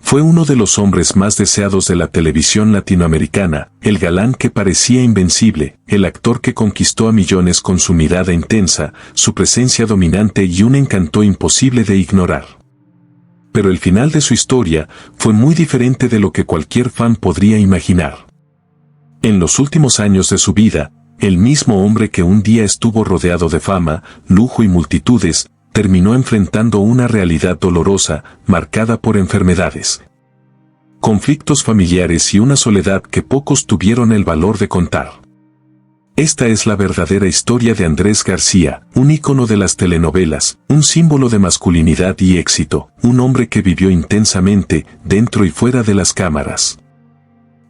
Fue uno de los hombres más deseados de la televisión latinoamericana, el galán que parecía invencible, el actor que conquistó a millones con su mirada intensa, su presencia dominante y un encanto imposible de ignorar. Pero el final de su historia fue muy diferente de lo que cualquier fan podría imaginar. En los últimos años de su vida, el mismo hombre que un día estuvo rodeado de fama, lujo y multitudes, terminó enfrentando una realidad dolorosa, marcada por enfermedades, conflictos familiares y una soledad que pocos tuvieron el valor de contar. Esta es la verdadera historia de Andrés García, un ícono de las telenovelas, un símbolo de masculinidad y éxito, un hombre que vivió intensamente, dentro y fuera de las cámaras.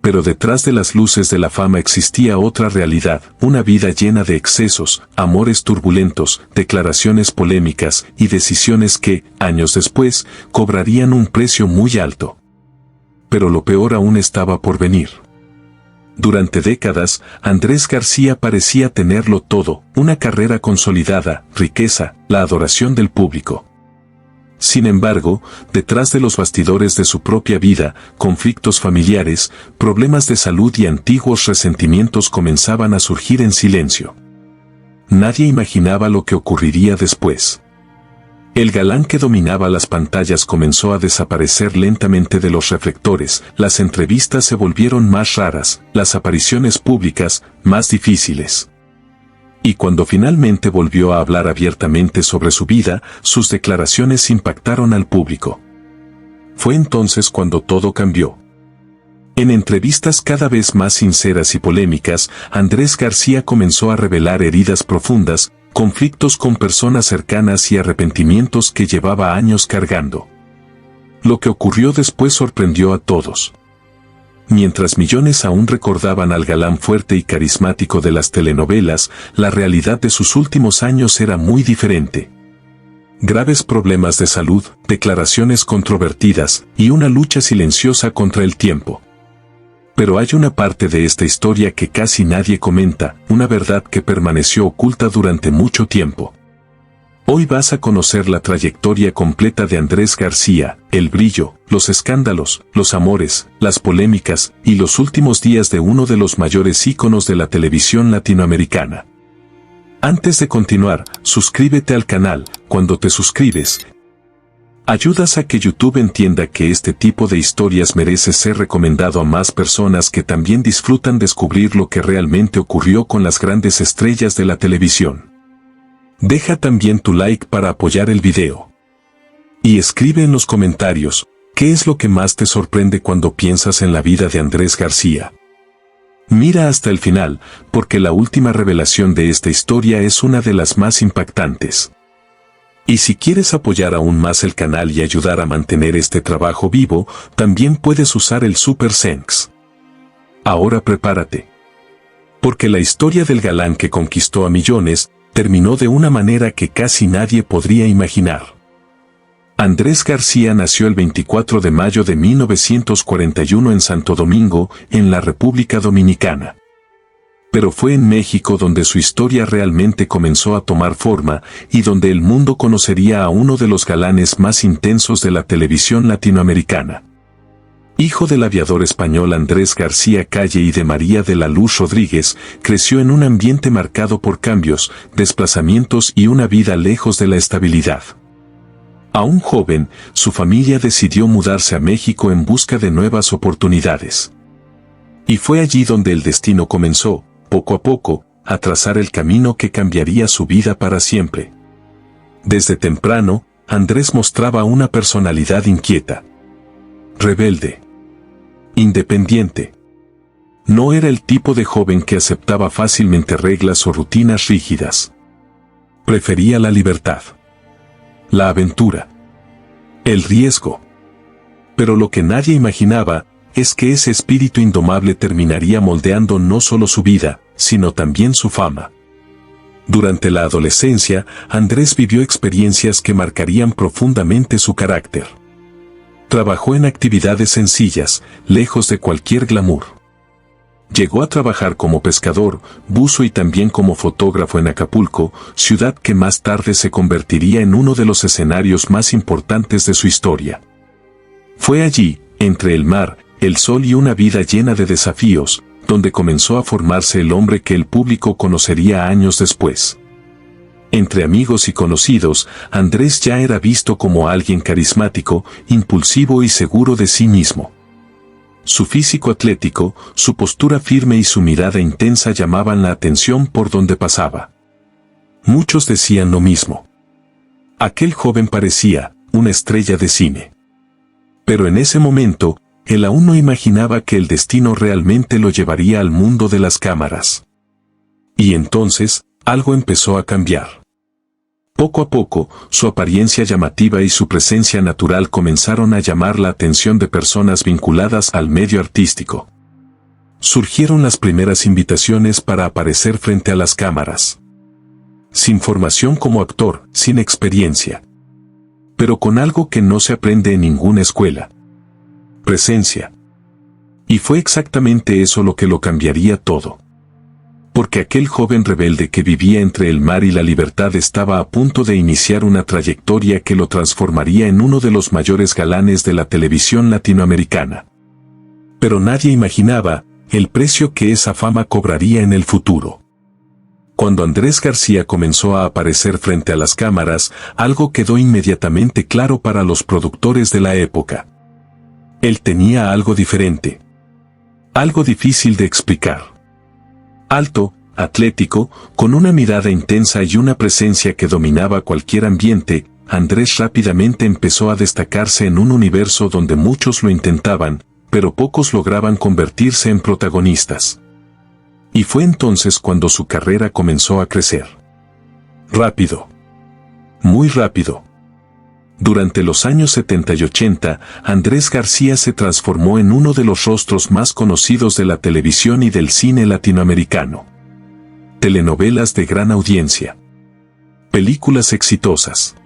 Pero detrás de las luces de la fama existía otra realidad, una vida llena de excesos, amores turbulentos, declaraciones polémicas y decisiones que, años después, cobrarían un precio muy alto. Pero lo peor aún estaba por venir. Durante décadas, Andrés García parecía tenerlo todo, una carrera consolidada, riqueza, la adoración del público. Sin embargo, detrás de los bastidores de su propia vida, conflictos familiares, problemas de salud y antiguos resentimientos comenzaban a surgir en silencio. Nadie imaginaba lo que ocurriría después. El galán que dominaba las pantallas comenzó a desaparecer lentamente de los reflectores, las entrevistas se volvieron más raras, las apariciones públicas, más difíciles. Y cuando finalmente volvió a hablar abiertamente sobre su vida, sus declaraciones impactaron al público. Fue entonces cuando todo cambió. En entrevistas cada vez más sinceras y polémicas, Andrés García comenzó a revelar heridas profundas, conflictos con personas cercanas y arrepentimientos que llevaba años cargando. Lo que ocurrió después sorprendió a todos. Mientras millones aún recordaban al galán fuerte y carismático de las telenovelas, la realidad de sus últimos años era muy diferente. Graves problemas de salud, declaraciones controvertidas y una lucha silenciosa contra el tiempo. Pero hay una parte de esta historia que casi nadie comenta, una verdad que permaneció oculta durante mucho tiempo. Hoy vas a conocer la trayectoria completa de Andrés García, el brillo, los escándalos, los amores, las polémicas y los últimos días de uno de los mayores íconos de la televisión latinoamericana. Antes de continuar, suscríbete al canal. Cuando te suscribes, ayudas a que YouTube entienda que este tipo de historias merece ser recomendado a más personas que también disfrutan descubrir lo que realmente ocurrió con las grandes estrellas de la televisión. Deja también tu like para apoyar el video. Y escribe en los comentarios, ¿qué es lo que más te sorprende cuando piensas en la vida de Andrés García? Mira hasta el final, porque la última revelación de esta historia es una de las más impactantes. Y si quieres apoyar aún más el canal y ayudar a mantener este trabajo vivo, también puedes usar el Super Thanks. Ahora prepárate. Porque la historia del galán que conquistó a millones, terminó de una manera que casi nadie podría imaginar. Andrés García nació el 24 de mayo de 1941 en Santo Domingo, en la República Dominicana. Pero fue en México donde su historia realmente comenzó a tomar forma y donde el mundo conocería a uno de los galanes más intensos de la televisión latinoamericana. Hijo del aviador español Andrés García Calle y de María de la Luz Rodríguez, creció en un ambiente marcado por cambios, desplazamientos y una vida lejos de la estabilidad. Aún joven, su familia decidió mudarse a México en busca de nuevas oportunidades. Y fue allí donde el destino comenzó, poco a poco, a trazar el camino que cambiaría su vida para siempre. Desde temprano, Andrés mostraba una personalidad inquieta, rebelde, independiente. No era el tipo de joven que aceptaba fácilmente reglas o rutinas rígidas. Prefería la libertad, la aventura, el riesgo. Pero lo que nadie imaginaba es que ese espíritu indomable terminaría moldeando no solo su vida, sino también su fama. Durante la adolescencia, Andrés vivió experiencias que marcarían profundamente su carácter. Trabajó en actividades sencillas, lejos de cualquier glamour. Llegó a trabajar como pescador, buzo y también como fotógrafo en Acapulco, ciudad que más tarde se convertiría en uno de los escenarios más importantes de su historia. Fue allí, entre el mar, el sol y una vida llena de desafíos, donde comenzó a formarse el hombre que el público conocería años después. Entre amigos y conocidos, Andrés ya era visto como alguien carismático, impulsivo y seguro de sí mismo. Su físico atlético, su postura firme y su mirada intensa llamaban la atención por donde pasaba. Muchos decían lo mismo. Aquel joven parecía una estrella de cine. Pero en ese momento, él aún no imaginaba que el destino realmente lo llevaría al mundo de las cámaras. Y entonces, algo empezó a cambiar. Poco a poco, su apariencia llamativa y su presencia natural comenzaron a llamar la atención de personas vinculadas al medio artístico. Surgieron las primeras invitaciones para aparecer frente a las cámaras. Sin formación como actor, sin experiencia. Pero con algo que no se aprende en ninguna escuela. Presencia. Y fue exactamente eso lo que lo cambiaría todo. Porque aquel joven rebelde que vivía entre el mar y la libertad estaba a punto de iniciar una trayectoria que lo transformaría en uno de los mayores galanes de la televisión latinoamericana. Pero nadie imaginaba el precio que esa fama cobraría en el futuro. Cuando Andrés García comenzó a aparecer frente a las cámaras, algo quedó inmediatamente claro para los productores de la época. Él tenía algo diferente. Algo difícil de explicar. Alto, atlético, con una mirada intensa y una presencia que dominaba cualquier ambiente, Andrés rápidamente empezó a destacarse en un universo donde muchos lo intentaban, pero pocos lograban convertirse en protagonistas. Y fue entonces cuando su carrera comenzó a crecer. Rápido. Muy rápido. Durante los años 70 y 80, Andrés García se transformó en uno de los rostros más conocidos de la televisión y del cine latinoamericano. Telenovelas de gran audiencia. Películas exitosas.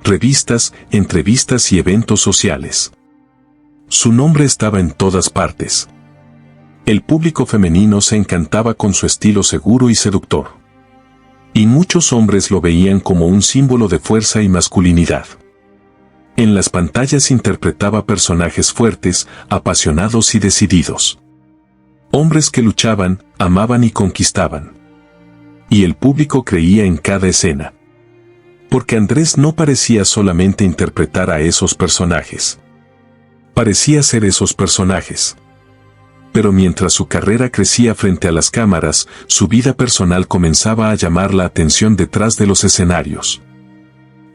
Revistas, entrevistas y eventos sociales. Su nombre estaba en todas partes. El público femenino se encantaba con su estilo seguro y seductor. Y muchos hombres lo veían como un símbolo de fuerza y masculinidad. En las pantallas interpretaba personajes fuertes, apasionados y decididos. Hombres que luchaban, amaban y conquistaban. Y el público creía en cada escena. Porque Andrés no parecía solamente interpretar a esos personajes. Parecía ser esos personajes. Pero mientras su carrera crecía frente a las cámaras, su vida personal comenzaba a llamar la atención detrás de los escenarios.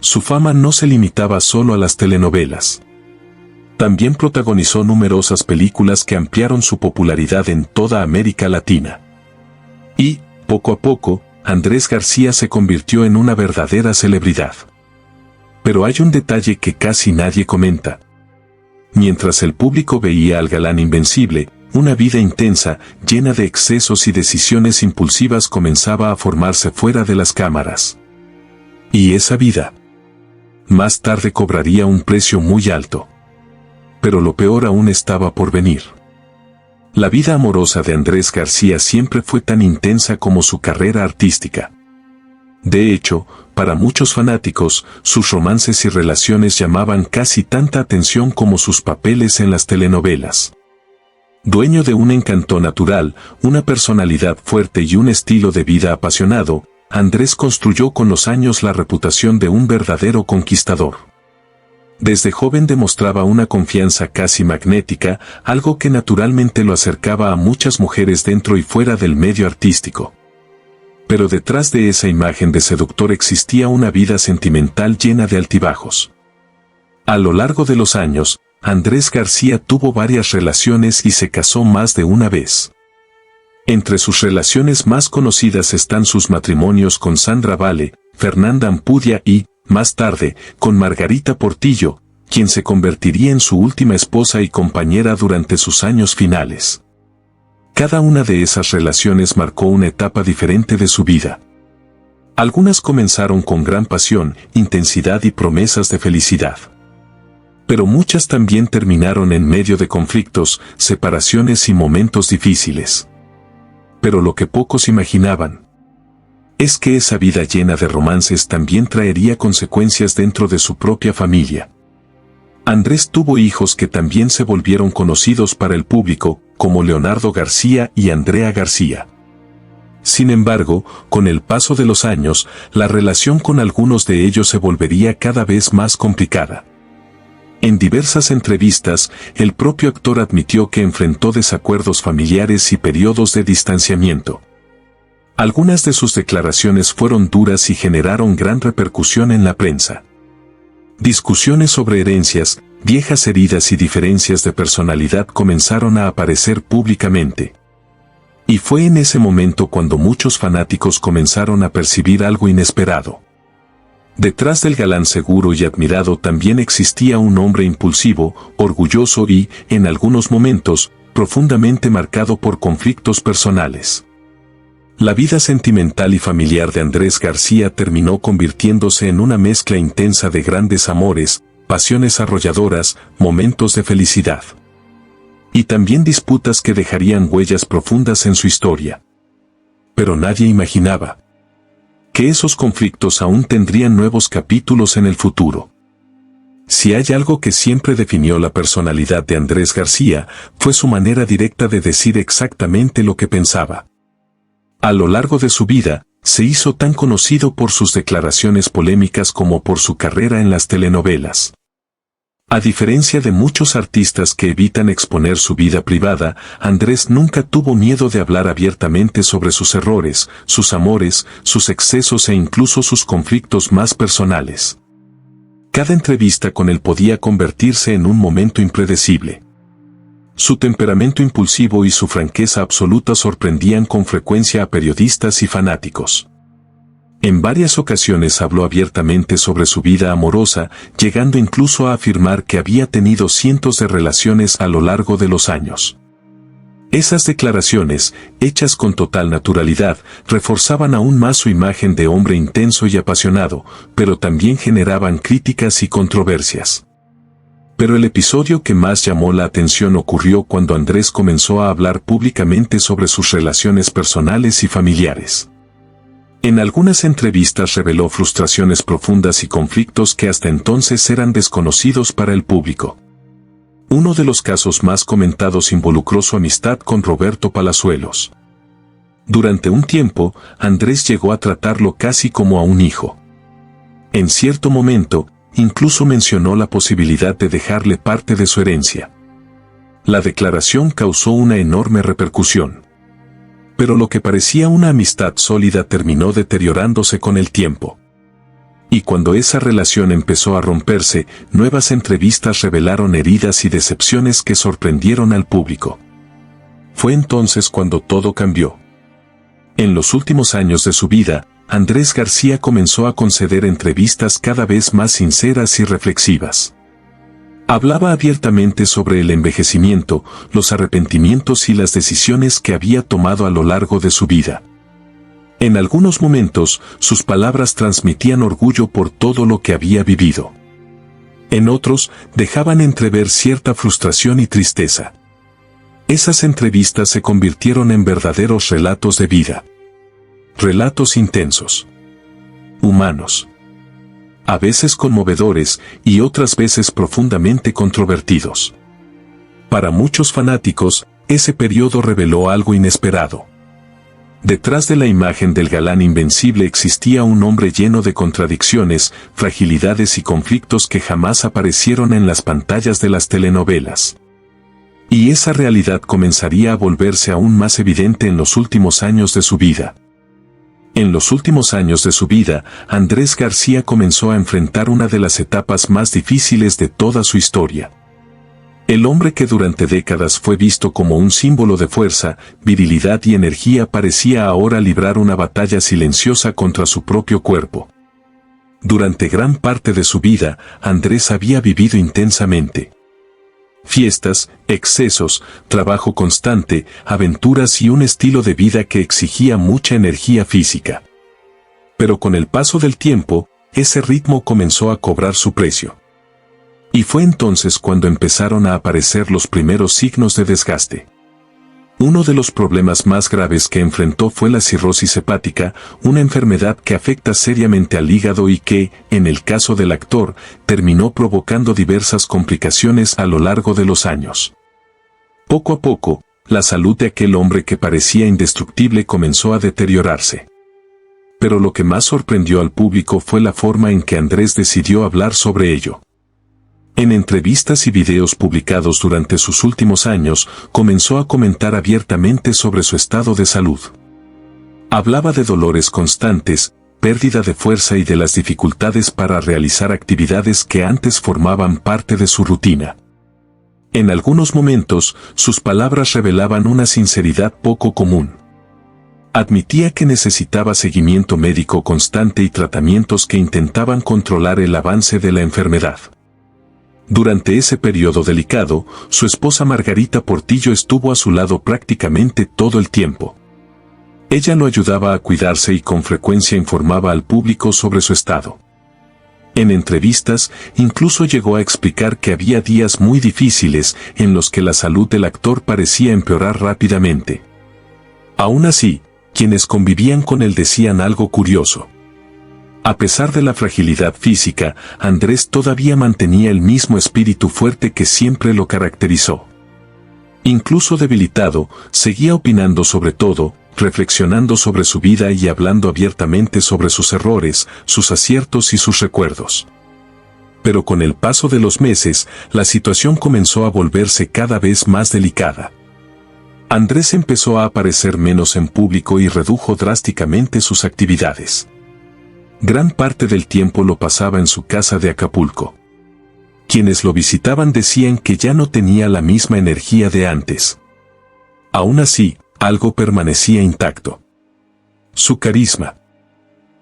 Su fama no se limitaba solo a las telenovelas. También protagonizó numerosas películas que ampliaron su popularidad en toda América Latina. Y, poco a poco, Andrés García se convirtió en una verdadera celebridad. Pero hay un detalle que casi nadie comenta. Mientras el público veía al galán invencible, una vida intensa, llena de excesos y decisiones impulsivas comenzaba a formarse fuera de las cámaras. Y esa vida, más tarde cobraría un precio muy alto. Pero lo peor aún estaba por venir. La vida amorosa de Andrés García siempre fue tan intensa como su carrera artística. De hecho, para muchos fanáticos, sus romances y relaciones llamaban casi tanta atención como sus papeles en las telenovelas. Dueño de un encanto natural, una personalidad fuerte y un estilo de vida apasionado, Andrés construyó con los años la reputación de un verdadero conquistador. Desde joven demostraba una confianza casi magnética, algo que naturalmente lo acercaba a muchas mujeres dentro y fuera del medio artístico. Pero detrás de esa imagen de seductor existía una vida sentimental llena de altibajos. A lo largo de los años, Andrés García tuvo varias relaciones y se casó más de una vez. Entre sus relaciones más conocidas están sus matrimonios con Sandra Vale, Fernanda Ampudia y, más tarde, con Margarita Portillo, quien se convertiría en su última esposa y compañera durante sus años finales. Cada una de esas relaciones marcó una etapa diferente de su vida. Algunas comenzaron con gran pasión, intensidad y promesas de felicidad. Pero muchas también terminaron en medio de conflictos, separaciones y momentos difíciles. Pero lo que pocos imaginaban es que esa vida llena de romances también traería consecuencias dentro de su propia familia. Andrés tuvo hijos que también se volvieron conocidos para el público, como Leonardo García y Andrea García. Sin embargo, con el paso de los años, la relación con algunos de ellos se volvería cada vez más complicada. En diversas entrevistas, el propio actor admitió que enfrentó desacuerdos familiares y periodos de distanciamiento. Algunas de sus declaraciones fueron duras y generaron gran repercusión en la prensa. Discusiones sobre herencias, viejas heridas y diferencias de personalidad comenzaron a aparecer públicamente. Y fue en ese momento cuando muchos fanáticos comenzaron a percibir algo inesperado. Detrás del galán seguro y admirado también existía un hombre impulsivo, orgulloso y, en algunos momentos, profundamente marcado por conflictos personales. La vida sentimental y familiar de Andrés García terminó convirtiéndose en una mezcla intensa de grandes amores, pasiones arrolladoras, momentos de felicidad. Y también disputas que dejarían huellas profundas en su historia. Pero nadie imaginaba que esos conflictos aún tendrían nuevos capítulos en el futuro. Si hay algo que siempre definió la personalidad de Andrés García, fue su manera directa de decir exactamente lo que pensaba. A lo largo de su vida, se hizo tan conocido por sus declaraciones polémicas como por su carrera en las telenovelas. A diferencia de muchos artistas que evitan exponer su vida privada, Andrés nunca tuvo miedo de hablar abiertamente sobre sus errores, sus amores, sus excesos e incluso sus conflictos más personales. Cada entrevista con él podía convertirse en un momento impredecible. Su temperamento impulsivo y su franqueza absoluta sorprendían con frecuencia a periodistas y fanáticos. En varias ocasiones habló abiertamente sobre su vida amorosa, llegando incluso a afirmar que había tenido cientos de relaciones a lo largo de los años. Esas declaraciones, hechas con total naturalidad, reforzaban aún más su imagen de hombre intenso y apasionado, pero también generaban críticas y controversias. Pero el episodio que más llamó la atención ocurrió cuando Andrés comenzó a hablar públicamente sobre sus relaciones personales y familiares. En algunas entrevistas reveló frustraciones profundas y conflictos que hasta entonces eran desconocidos para el público. Uno de los casos más comentados involucró su amistad con Roberto Palazuelos. Durante un tiempo, Andrés llegó a tratarlo casi como a un hijo. En cierto momento, incluso mencionó la posibilidad de dejarle parte de su herencia. La declaración causó una enorme repercusión. Pero lo que parecía una amistad sólida terminó deteriorándose con el tiempo. Y cuando esa relación empezó a romperse, nuevas entrevistas revelaron heridas y decepciones que sorprendieron al público. Fue entonces cuando todo cambió. En los últimos años de su vida, Andrés García comenzó a conceder entrevistas cada vez más sinceras y reflexivas. Hablaba abiertamente sobre el envejecimiento, los arrepentimientos y las decisiones que había tomado a lo largo de su vida. En algunos momentos, sus palabras transmitían orgullo por todo lo que había vivido. En otros, dejaban entrever cierta frustración y tristeza. Esas entrevistas se convirtieron en verdaderos relatos de vida. Relatos intensos, humanos, a veces conmovedores y otras veces profundamente controvertidos. Para muchos fanáticos, ese periodo reveló algo inesperado. Detrás de la imagen del galán invencible existía un hombre lleno de contradicciones, fragilidades y conflictos que jamás aparecieron en las pantallas de las telenovelas. Y esa realidad comenzaría a volverse aún más evidente en los últimos años de su vida. En los últimos años de su vida, Andrés García comenzó a enfrentar una de las etapas más difíciles de toda su historia. El hombre que durante décadas fue visto como un símbolo de fuerza, virilidad y energía parecía ahora librar una batalla silenciosa contra su propio cuerpo. Durante gran parte de su vida, Andrés había vivido intensamente. Fiestas, excesos, trabajo constante, aventuras y un estilo de vida que exigía mucha energía física. Pero con el paso del tiempo, ese ritmo comenzó a cobrar su precio. Y fue entonces cuando empezaron a aparecer los primeros signos de desgaste. Uno de los problemas más graves que enfrentó fue la cirrosis hepática, una enfermedad que afecta seriamente al hígado y que, en el caso del actor, terminó provocando diversas complicaciones a lo largo de los años. Poco a poco, la salud de aquel hombre que parecía indestructible comenzó a deteriorarse. Pero lo que más sorprendió al público fue la forma en que Andrés decidió hablar sobre ello. En entrevistas y videos publicados durante sus últimos años, comenzó a comentar abiertamente sobre su estado de salud. Hablaba de dolores constantes, pérdida de fuerza y de las dificultades para realizar actividades que antes formaban parte de su rutina. En algunos momentos, sus palabras revelaban una sinceridad poco común. Admitía que necesitaba seguimiento médico constante y tratamientos que intentaban controlar el avance de la enfermedad. Durante ese periodo delicado, su esposa Margarita Portillo estuvo a su lado prácticamente todo el tiempo. Ella lo ayudaba a cuidarse y con frecuencia informaba al público sobre su estado. En entrevistas, incluso llegó a explicar que había días muy difíciles en los que la salud del actor parecía empeorar rápidamente. Aún así, quienes convivían con él decían algo curioso. A pesar de la fragilidad física, Andrés todavía mantenía el mismo espíritu fuerte que siempre lo caracterizó. Incluso debilitado, seguía opinando sobre todo, reflexionando sobre su vida y hablando abiertamente sobre sus errores, sus aciertos y sus recuerdos. Pero con el paso de los meses, la situación comenzó a volverse cada vez más delicada. Andrés empezó a aparecer menos en público y redujo drásticamente sus actividades. Gran parte del tiempo lo pasaba en su casa de Acapulco. Quienes lo visitaban decían que ya no tenía la misma energía de antes. Aún así, algo permanecía intacto. Su carisma.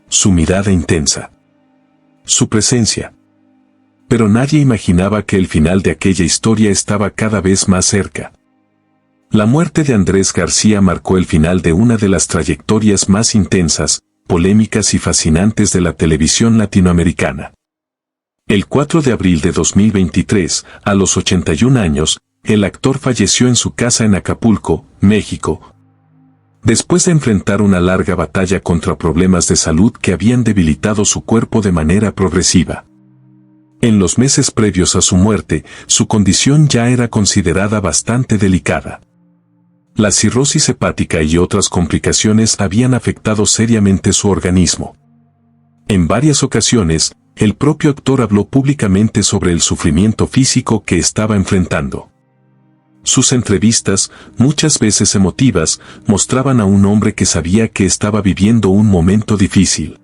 Su mirada intensa. Su presencia. Pero nadie imaginaba que el final de aquella historia estaba cada vez más cerca. La muerte de Andrés García marcó el final de una de las trayectorias más intensas, polémicas y fascinantes de la televisión latinoamericana. El 4 de abril de 2023, a los 81 años, el actor falleció en su casa en Acapulco, México, después de enfrentar una larga batalla contra problemas de salud que habían debilitado su cuerpo de manera progresiva. En los meses previos a su muerte, su condición ya era considerada bastante delicada. La cirrosis hepática y otras complicaciones habían afectado seriamente su organismo. En varias ocasiones, el propio actor habló públicamente sobre el sufrimiento físico que estaba enfrentando. Sus entrevistas, muchas veces emotivas, mostraban a un hombre que sabía que estaba viviendo un momento difícil.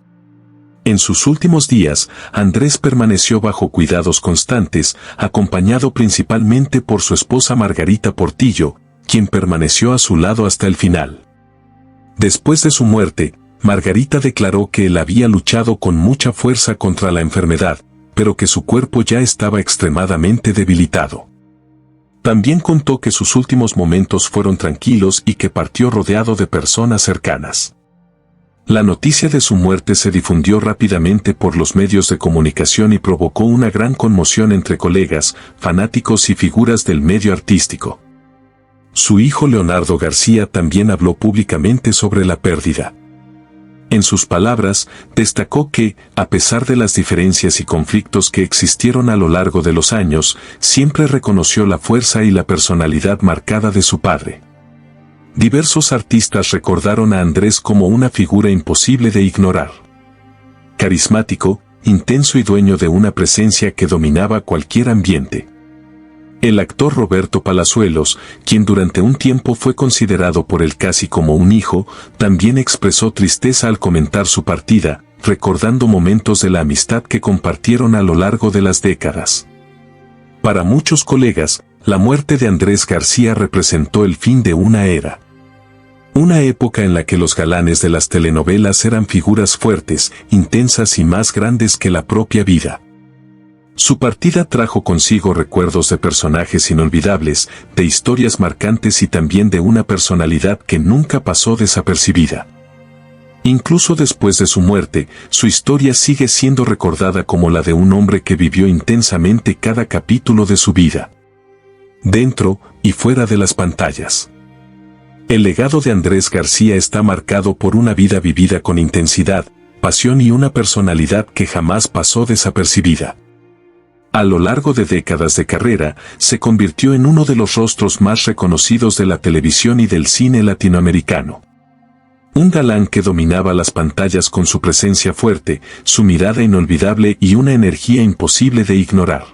En sus últimos días, Andrés permaneció bajo cuidados constantes, acompañado principalmente por su esposa Margarita Portillo, quien permaneció a su lado hasta el final. Después de su muerte, Margarita declaró que él había luchado con mucha fuerza contra la enfermedad, pero que su cuerpo ya estaba extremadamente debilitado. También contó que sus últimos momentos fueron tranquilos y que partió rodeado de personas cercanas. La noticia de su muerte se difundió rápidamente por los medios de comunicación y provocó una gran conmoción entre colegas, fanáticos y figuras del medio artístico. Su hijo Leonardo García también habló públicamente sobre la pérdida. En sus palabras, destacó que, a pesar de las diferencias y conflictos que existieron a lo largo de los años, siempre reconoció la fuerza y la personalidad marcada de su padre. Diversos artistas recordaron a Andrés como una figura imposible de ignorar. Carismático, intenso y dueño de una presencia que dominaba cualquier ambiente. El actor Roberto Palazuelos, quien durante un tiempo fue considerado por él casi como un hijo, también expresó tristeza al comentar su partida, recordando momentos de la amistad que compartieron a lo largo de las décadas. Para muchos colegas, la muerte de Andrés García representó el fin de una era. Una época en la que los galanes de las telenovelas eran figuras fuertes, intensas y más grandes que la propia vida. Su partida trajo consigo recuerdos de personajes inolvidables, de historias marcantes y también de una personalidad que nunca pasó desapercibida. Incluso después de su muerte, su historia sigue siendo recordada como la de un hombre que vivió intensamente cada capítulo de su vida, dentro y fuera de las pantallas. El legado de Andrés García está marcado por una vida vivida con intensidad, pasión y una personalidad que jamás pasó desapercibida. A lo largo de décadas de carrera, se convirtió en uno de los rostros más reconocidos de la televisión y del cine latinoamericano. Un galán que dominaba las pantallas con su presencia fuerte, su mirada inolvidable y una energía imposible de ignorar.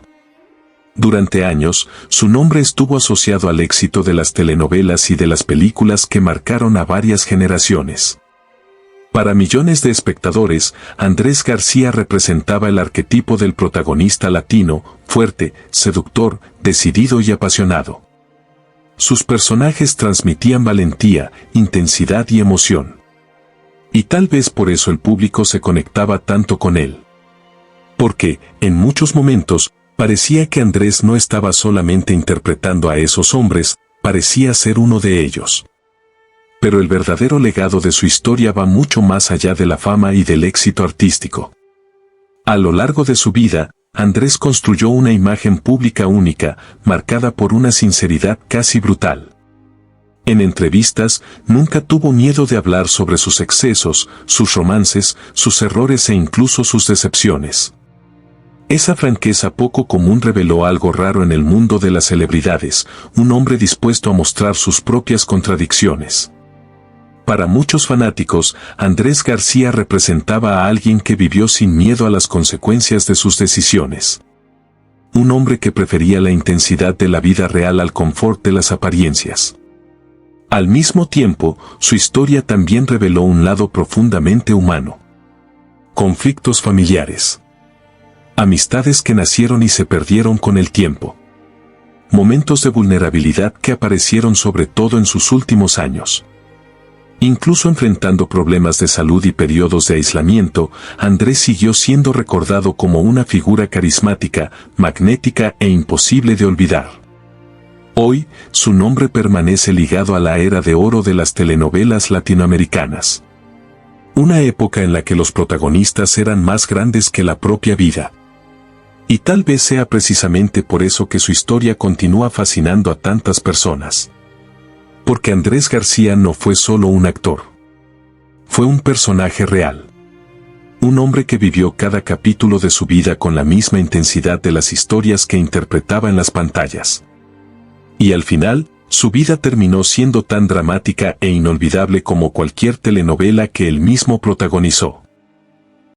Durante años, su nombre estuvo asociado al éxito de las telenovelas y de las películas que marcaron a varias generaciones. Para millones de espectadores, Andrés García representaba el arquetipo del protagonista latino, fuerte, seductor, decidido y apasionado. Sus personajes transmitían valentía, intensidad y emoción. Y tal vez por eso el público se conectaba tanto con él. Porque, en muchos momentos, parecía que Andrés no estaba solamente interpretando a esos hombres, parecía ser uno de ellos. Pero el verdadero legado de su historia va mucho más allá de la fama y del éxito artístico. A lo largo de su vida, Andrés construyó una imagen pública única, marcada por una sinceridad casi brutal. En entrevistas, nunca tuvo miedo de hablar sobre sus excesos, sus romances, sus errores e incluso sus decepciones. Esa franqueza poco común reveló algo raro en el mundo de las celebridades, un hombre dispuesto a mostrar sus propias contradicciones. Para muchos fanáticos, Andrés García representaba a alguien que vivió sin miedo a las consecuencias de sus decisiones. Un hombre que prefería la intensidad de la vida real al confort de las apariencias. Al mismo tiempo, su historia también reveló un lado profundamente humano. Conflictos familiares. Amistades que nacieron y se perdieron con el tiempo. Momentos de vulnerabilidad que aparecieron sobre todo en sus últimos años. Incluso enfrentando problemas de salud y periodos de aislamiento, Andrés siguió siendo recordado como una figura carismática, magnética e imposible de olvidar. Hoy, su nombre permanece ligado a la era de oro de las telenovelas latinoamericanas. Una época en la que los protagonistas eran más grandes que la propia vida. Y tal vez sea precisamente por eso que su historia continúa fascinando a tantas personas. Porque Andrés García no fue solo un actor. Fue un personaje real. Un hombre que vivió cada capítulo de su vida con la misma intensidad de las historias que interpretaba en las pantallas. Y al final, su vida terminó siendo tan dramática e inolvidable como cualquier telenovela que él mismo protagonizó.